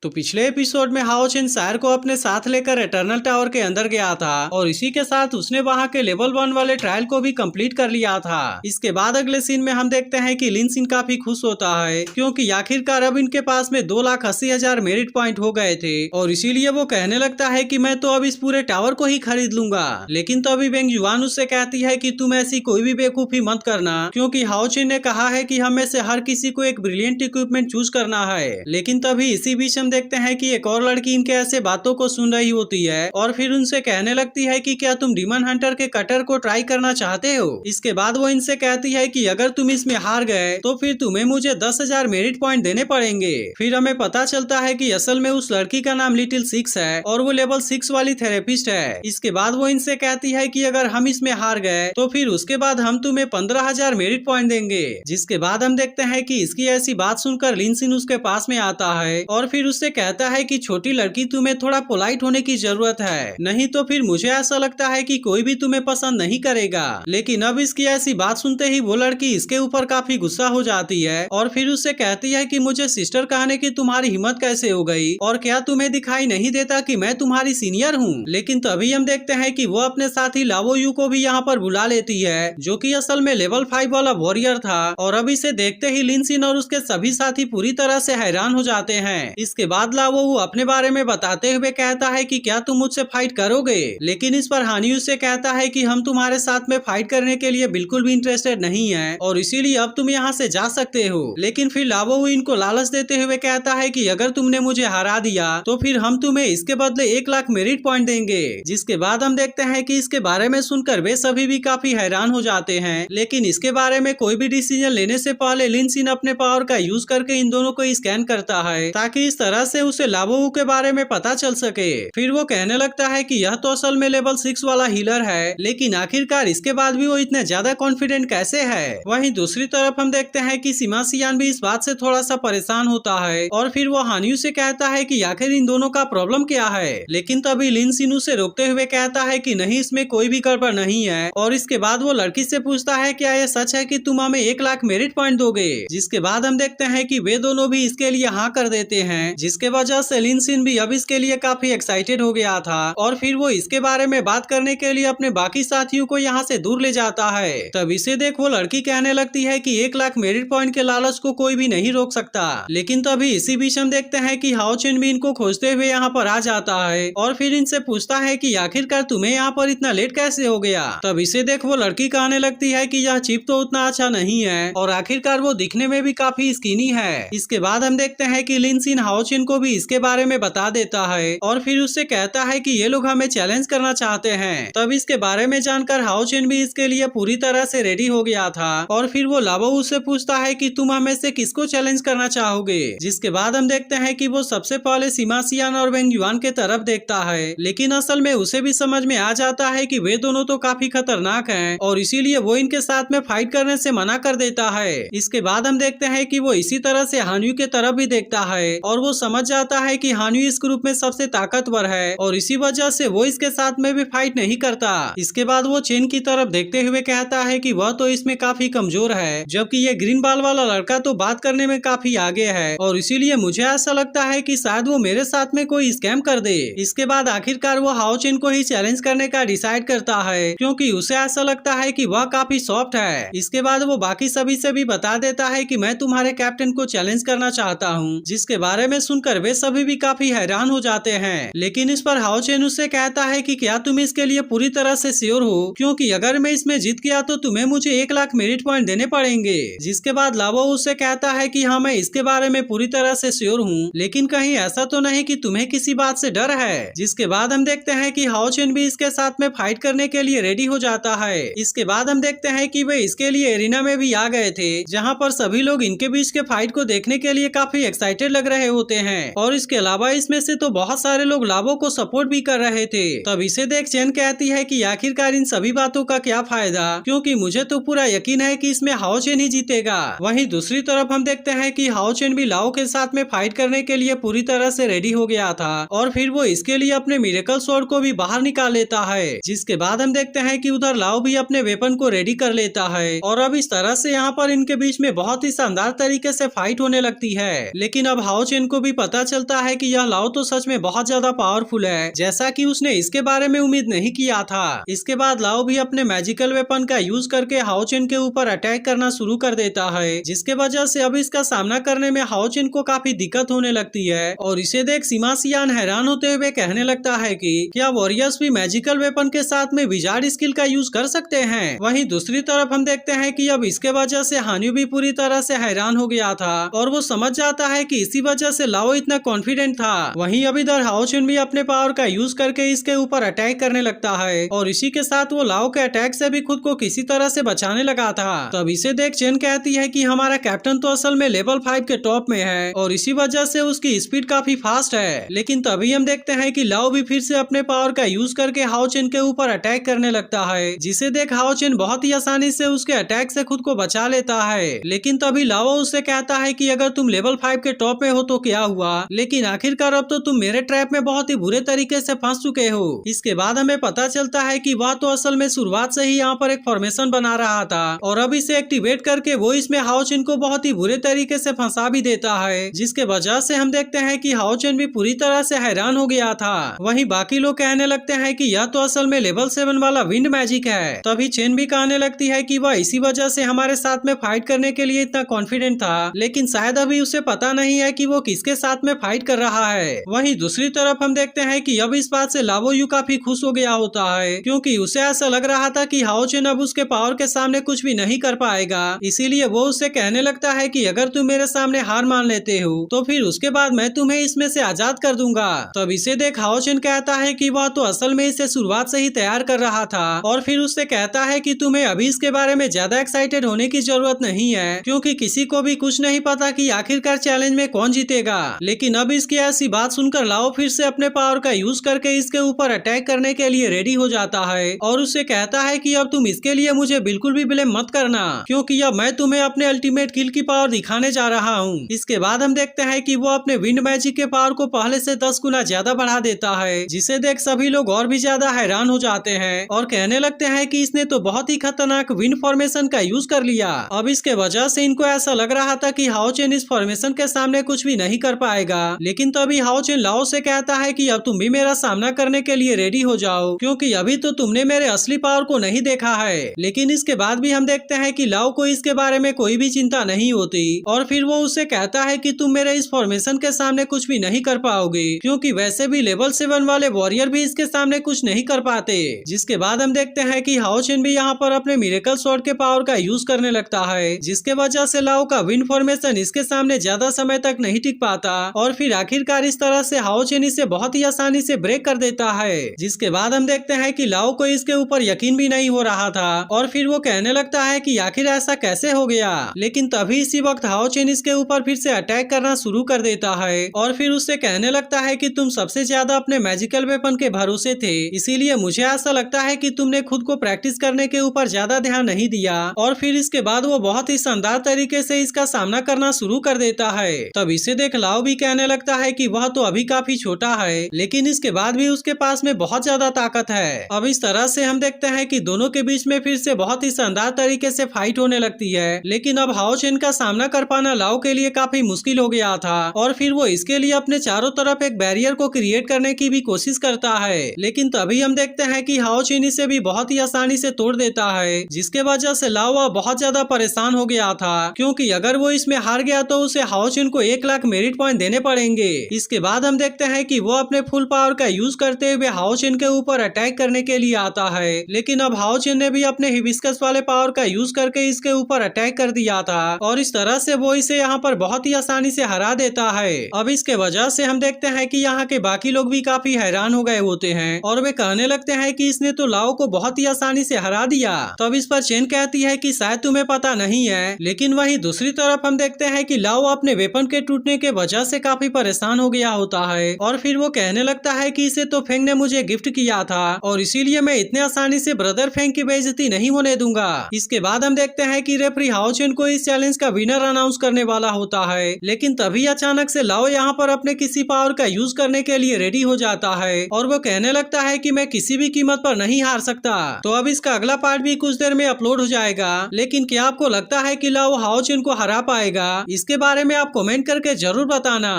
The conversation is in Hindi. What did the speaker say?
तो पिछले एपिसोड में हाओ चेन सायर को अपने साथ लेकर एटर्नल टावर के अंदर गया था और इसी के साथ उसने वहां के लेवल 1 वाले ट्रायल को भी कंप्लीट कर लिया था। इसके बाद अगले सीन में हम देखते हैं कि लिन सिन काफी खुश होता है क्योंकि आखिरकार अब इनके पास में 2,80,000 मेरिट पॉइंट हो गए थे और इसीलिए वो कहने लगता है कि मैं तो अब इस पूरे टावर को ही खरीद लूंगा। लेकिन तभी वेंग युआन उससे कहती है कि तुम ऐसी कोई भी बेवकूफी मत करना क्योंकि हाओ चेन ने कहा है कि हम में से हर किसी को एक ब्रिलियंट इक्विपमेंट चूज करना है। लेकिन तभी इसी बीच हम देखते हैं कि एक और लड़की इनके ऐसे बातों को सुन रही होती है और फिर उनसे कहने लगती है कि क्या तुम डीमन हंटर के कटर को ट्राई करना चाहते हो। इसके बाद वो इनसे कहती है कि अगर तुम इसमें हार गए तो फिर तुम्हें मुझे 10,000 मेरिट पॉइंट देने पड़ेंगे। फिर हमें पता चलता है कि असल में उस लड़की का नाम लिटिल 6 है और वो लेवल 6 वाली थेरेपिस्ट है। इसके बाद वो इनसे कहती है कि अगर हम इसमें हार गए तो फिर उसके बाद हम तुम्हें 15,000 मेरिट पॉइंट देंगे। जिसके बाद हम देखते हैं कि इसकी ऐसी बात सुनकर लिन सिन उसके पास में आता है और फिर उससे कहता है कि छोटी लड़की तुम्हें थोड़ा पोलाइट होने की जरूरत है, नहीं तो फिर मुझे ऐसा लगता है कि कोई भी तुम्हें पसंद नहीं करेगा। लेकिन अब इसकी ऐसी बात सुनते ही वो लड़की इसके ऊपर काफी गुस्सा हो जाती है और फिर उससे कहती है कि मुझे सिस्टर कहने की तुम्हारी हिम्मत कैसे हो गई और क्या तुम्हें दिखाई नहीं देता कि मैं तुम्हारी सीनियर हूँ। लेकिन तभी हम देखते हैं कि वो अपने साथी लावो यू को भी यहाँ पर बुला लेती है जो कि असल में लेवल 5 वाला वॉरियर था और अब इसे देखते ही लिन सिन और उसके सभी साथी पूरी तरह से हैरान हो जाते हैं। इसके बाद लावो अपने बारे में बताते हुए कहता है कि क्या तुम मुझसे फाइट करोगे। लेकिन इस पर हानियू से कहता है कि हम तुम्हारे साथ में फाइट करने के लिए बिल्कुल भी इंटरेस्टेड नहीं है और इसीलिए अब तुम यहाँ से जा सकते हो। लेकिन फिर लावो इनको लालच देते हुए कहता है कि अगर तुमने मुझे हरा दिया तो फिर हम तुम्हें इसके बदले 1 लाख मेरिट पॉइंट देंगे। जिसके बाद हम देखते हैं कि इसके बारे में सुनकर वे सभी भी काफी हैरान हो जाते हैं। लेकिन इसके बारे में कोई भी डिसीजन लेने से पहले लिन सिन अपने पावर का यूज करके इन दोनों को स्कैन करता है ताकि इस तरह से उसे लावो के बारे में पता चल सके। फिर वो कहने लगता है कि यह तो असल में लेवल 6 वाला हीलर है, लेकिन आखिरकार इसके बाद भी वो इतने ज्यादा कॉन्फिडेंट कैसे है। वहीं दूसरी तरफ हम देखते हैं कि सीमा सियान भी इस बात से थोड़ा सा परेशान होता है और फिर वो हानियू से कहता है कि आखिर इन दोनों का प्रॉब्लम क्या है। लेकिन तभी लिन सिन उसे रोकते हुए कहता है कि नहीं, इसमें कोई भी गड़बड़ नहीं है। और इसके बाद वो लड़की से पूछता है क्या यह सच है कि तुम हमें 1 लाख मेरिट पॉइंट दोगे। जिसके बाद हम देखते हैं कि वे दोनों भी इसके लिए हाँ कर देते हैं, जिसके वजह से लिन सिन भी अब इसके लिए काफी एक्साइटेड हो गया था और फिर वो इसके बारे में बात करने के लिए अपने बाकी साथियों को यहाँ से दूर ले जाता है। तब इसे देख वो लड़की कहने लगती है कि 1 लाख मेरिट पॉइंट के लालच को कोई भी नहीं रोक सकता। लेकिन तभी इसी बीच हम देखते हैं कि हाओ चेन भी इनको खोजते हुए यहाँ पर आ जाता है और फिर इनसे पूछता है कि आखिरकार तुम्हें यहाँ पर इतना लेट कैसे हो गया। तब इसे देख वो लड़की कहने लगती है कि यह चिप तो उतना अच्छा नहीं है और आखिरकार वो दिखने में भी काफी स्किनी है। इसके बाद हम देखते हैं कि लिन सिन हाओ चेन को भी इसके बारे में बता देता है और फिर उससे कहता है कि ये लोग हमें चैलेंज करना चाहते हैं। तब इसके बारे में जानकर हाओ चेन भी इसके लिए पूरी तरह से रेडी हो गया था और फिर वो लावो उससे पूछता है कि तुम हमें से किसको चैलेंज करना चाहोगे। जिसके बाद हम देखते हैं कि वो सबसे पहले सीमा सियान और वेंग युआन के तरफ देखता है, लेकिन असल में उसे भी समझ में आ जाता है कि वे दोनों तो काफी खतरनाक हैं और इसीलिए वो इनके साथ में फाइट करने से मना कर देता है। इसके बाद हम देखते हैं कि वो इसी तरह से हानियू के तरफ भी देखता है और वो समझ जाता है कि हानियू इस ग्रुप में सबसे ताकतवर है और इसी वजह से वो इसके साथ में भी फाइट नहीं करता। इसके बाद वो चेन की तरफ देखते हुए कहता है कि वह तो इसमें काफी कमजोर है, जबकि ये ग्रीन बाल वाला लड़का तो बात करने में काफी आगे है और इसीलिए मुझे ऐसा लगता है कि शायद वो मेरे साथ में कोई स्कैम कर दे। इसके बाद आखिरकार वो हाओ चेन को ही चैलेंज करने का डिसाइड करता है क्योंकि उसे ऐसा लगता है कि वह काफी सॉफ्ट है। इसके बाद वो बाकी सभी से भी बता देता है कि मैं तुम्हारे कैप्टन को चैलेंज करना चाहता हूँ, जिसके बारे में सुनकर वे सभी भी काफी हैरान हो जाते हैं। लेकिन इस पर हाओ चेन उससे कहता है कि क्या तुम इसके लिए पूरी तरह से श्योर हो, क्योंकि अगर मैं इसमें जीत गया तो तुम्हें मुझे 1 लाख मेरिट पॉइंट देने पड़ेंगे। जिसके बाद लावो उससे कहता है कि हाँ, मैं इसके बारे में पूरी तरह से श्योर हूँ, लेकिन कहीं ऐसा तो नहीं कि तुम्हें किसी बात से डर है। जिसके बाद हम देखते हैं कि हाओ चेन भी इसके साथ में फाइट करने के लिए रेडी हो जाता है। इसके बाद हम देखते हैं कि वे इसके लिए एरिना में भी आ गए थे, जहाँ पर सभी लोग इनके बीच के फाइट को देखने के लिए काफी एक्साइटेड लग रहे होते हैं और इसके अलावा इसमें से तो बहुत सारे लोग लावो को सपोर्ट भी कर रहे थे। तब इसे देख चेन कहती है कि आखिरकार इन सभी बातों का क्या फायदा, क्योंकि मुझे तो पूरा यकीन है कि इसमें हाओ चेन ही जीतेगा। वहीं दूसरी तरफ हम देखते हैं कि हाओ चेन भी लाओ के साथ में फाइट करने के लिए पूरी तरह से रेडी हो गया था और फिर वो इसके लिए अपने मिरेकल स्वॉर्ड को भी बाहर निकाल लेता है। जिसके बाद हम देखते हैं कि उधर लाओ भी अपने वेपन को रेडी कर लेता है और अब इस तरह से यहाँ पर इनके बीच में बहुत ही शानदार तरीके से फाइट होने लगती है। लेकिन अब हाओ चेन को भी भी पता चलता है कि यह लाओ तो सच में बहुत ज्यादा पावरफुल है, जैसा कि उसने इसके बारे में उम्मीद नहीं किया था। इसके बाद लाओ भी अपने मैजिकल वेपन का यूज करके हाओ चेन के ऊपर अटैक करना शुरू कर देता है, जिसके वजह से अब इसका सामना करने में हाओ चेन को काफी दिक्कत होने लगती है। और इसे देख सिमा सियान हैरान होते हुए कहने लगता है कि क्या वॉरियर्स भी मैजिकल वेपन के साथ में विजार्ड स्किल का यूज कर सकते हैं। वहीं दूसरी तरफ हम देखते हैं कि अब इसके वजह से हान्यू भी पूरी तरह से हैरान हो गया था और वो समझ जाता है कि इसी वजह से लाओ इतना कॉन्फिडेंट था। वहीं अब इधर हाओ चेन भी अपने पावर का यूज करके इसके ऊपर अटैक करने लगता है और इसी के साथ वो लाओ के अटैक से भी खुद को किसी तरह से बचाने लगा था। तब इसे देख चेन कहती है कि हमारा कैप्टन तो असल में लेवल 5 के टॉप में है और इसी वजह से उसकी स्पीड काफी फास्ट है। लेकिन तभी हम देखते हैं कि लाओ भी फिर से अपने पावर का यूज करके हाओ चेन के ऊपर अटैक करने लगता है, जिसे देख हाओ चेन बहुत ही आसानी से उसके अटैक से खुद को बचा लेता है। लेकिन तभी लाओ उससे कहता है कि अगर तुम लेवल 5 के टॉप में हो तो क्या हुआ, लेकिन आखिरकार अब तो तुम मेरे ट्रैप में बहुत ही बुरे तरीके से फंस चुके हो। इसके बाद हमें पता चलता है कि वह तो असल में शुरुआत से ही यहाँ पर एक फॉर्मेशन बना रहा था और अब इसे एक्टिवेट करके वो इसमें हाओ चेन को बहुत ही बुरे तरीके से फंसा भी देता है, जिसके वजह से हम देखते हैं कि हाओ चेन भी पूरी तरह से हैरान हो गया था। वहीं बाकी लोग कहने लगते हैं कि यह तो असल में लेवल 7 वाला विंड मैजिक है। तभी चेन भी कहने लगती है कि वह इसी वजह से हमारे साथ में फाइट करने के लिए इतना कॉन्फिडेंट था, लेकिन शायद अभी उसे पता नहीं है कि वो किसके साथ में फाइट कर रहा है। वहीं दूसरी तरफ हम देखते हैं कि अब इस बात से लावो यू काफी खुश हो गया होता है, क्योंकि उसे ऐसा लग रहा था कि हाओ चेन अब उसके पावर के सामने कुछ भी नहीं कर पाएगा। इसीलिए वो उससे कहने लगता है कि अगर तुम मेरे सामने हार मान लेते हो तो फिर उसके बाद मैं तुम्हें इसमें से आजाद कर दूंगा। तब इसे देख हाओ चेन कहता है कि वह तो असल में इसे शुरुआत से ही तैयार कर रहा था और फिर उससे कहता है कि तुम्हें अभी इसके बारे में ज्यादा एक्साइटेड होने की जरूरत नहीं है, क्योंकि किसी को भी कुछ नहीं पता कि आखिरकार चैलेंज में कौन जीतेगा। लेकिन अब इसकी ऐसी बात सुनकर लाओ फिर से अपने पावर का यूज करके इसके ऊपर अटैक करने के लिए रेडी हो जाता है और उससे कहता है कि अब तुम इसके लिए मुझे बिल्कुल भी ब्लेम मत करना, क्योंकि अब मैं तुम्हें अपने अल्टीमेट किल की पावर दिखाने जा रहा हूँ। इसके बाद हम देखते हैं कि वो अपने विंड मैजिक के पावर को पहले से 10 गुना ज्यादा बढ़ा देता है, जिसे देख सभी लोग और भी ज्यादा हैरान हो जाते हैं और कहने लगते हैं कि इसने तो बहुत ही खतरनाक विंड फॉर्मेशन का यूज कर लिया। अब इसके वजह से इनको ऐसा लग रहा था कि हाओ चेन इस फॉर्मेशन के सामने कुछ भी नहीं कर पाएगा। लेकिन तभी हाओ चेन लाओ से कहता है कि अब तुम भी मेरा सामना करने के लिए रेडी हो जाओ, क्योंकि अभी तो तुमने मेरे असली पावर को नहीं देखा है। लेकिन इसके बाद भी हम देखते हैं कि लाओ को इसके बारे में कोई भी चिंता नहीं होती और फिर वो उससे कहता है कि तुम मेरे इस फॉर्मेशन के सामने कुछ भी नहीं कर पाओगे, क्योंकि वैसे भी लेवल 7 वाले वॉरियर भी इसके सामने कुछ नहीं कर पाते। जिसके बाद हम देखते हैं कि हाओ चेन भी यहाँ पर अपने मिरेकल स्वॉर्ड के पावर का यूज करने लगता है, जिसके वजह से लाओ का विंड फॉर्मेशन इसके सामने ज्यादा समय तक नहीं टिक पाता और फिर आखिरकार इस तरह से हाओ चेन इसे बहुत ही आसानी से ब्रेक कर देता है। जिसके बाद हम देखते हैं कि लाओ को इसके ऊपर यकीन भी नहीं हो रहा था और फिर वो कहने लगता है कि आखिर ऐसा कैसे हो गया। लेकिन तभी इसी वक्त हाओ चेन इसके ऊपर फिर से अटैक करना शुरू कर देता है और फिर उससे कहने लगता है कि तुम सबसे ज्यादा अपने मैजिकल वेपन के भरोसे थे, इसीलिए मुझे ऐसा लगता है कि तुमने खुद को प्रैक्टिस करने के ऊपर ज्यादा ध्यान नहीं दिया। और फिर इसके बाद वो बहुत ही शानदार तरीके से इसका सामना करना शुरू कर देता है। तब इसे देख लाओ भी कहने लगता है कि वह तो अभी काफी छोटा है, लेकिन इसके बाद भी उसके पास में बहुत ज्यादा ताकत है। अब इस तरह से हम देखते हैं कि दोनों के बीच में फिर से बहुत ही शानदार तरीके से फाइट होने लगती है। लेकिन अब हाओ चेन का सामना कर पाना लाओ के लिए काफी मुश्किल हो गया था और फिर वो इसके लिए अपने चारों तरफ एक बैरियर को क्रिएट करने की भी कोशिश करता है। लेकिन तभी हम देखते हैं कि हाओ चेन इसे भी बहुत ही आसानी से तोड़ देता है, जिसके वजह से लाओ बहुत ज्यादा परेशान हो गया था, क्योंकि अगर वो इसमें हार गया तो उसे हाओ चेन को 1 लाख मेरिट पॉइंट देने पड़ेंगे। इसके बाद हम देखते हैं कि वो अपने फुल पावर का यूज करते हुए हाओ चेन के ऊपर अटैक करने के लिए आता है। लेकिन अब हाओ चेन ने भी अपने हिबिस्कस वाले पावर का यूज करके इसके ऊपर अटैक कर दिया था और इस तरह से वो इसे यहाँ पर बहुत ही आसानी से हरा देता है। अब इसके वजह से हम देखते हैं कि यहाँ के बाकी लोग भी काफी हैरान हो गए होते हैं और वे कहने लगते हैं कि इसने तो लाओ को बहुत ही आसानी से हरा दिया। तब इस पर चेन कहती है कि शायद तुम्हें पता नहीं है, लेकिन वहीं दूसरी तरफ हम देखते हैं कि लाओ अपने वेपन के टूटने के वजह से काफी परेशान हो गया होता है और फिर वो कहने लगता है कि इसे तो फेंग ने मुझे गिफ्ट किया था और इसीलिए मैं इतने आसानी से ब्रदर फेंग की बेइज्जती नहीं होने दूंगा। इसके बाद हम देखते हैं कि रेफरी हाओ चेन को इस चैलेंज का विनर अनाउंस करने वाला होता है, लेकिन तभी अचानक से लाओ यहाँ पर अपने किसी पावर का यूज करने के लिए रेडी हो जाता है और वो कहने लगता है कि मैं किसी भी कीमत पर नहीं हार सकता। तो अब इसका अगला पार्ट भी कुछ देर में अपलोड हो जाएगा, लेकिन क्या आपको लगता है कि लाओ हाओ चेन को हरा पाएगा? इसके बारे में आप कमेंट करके जरूर बताना।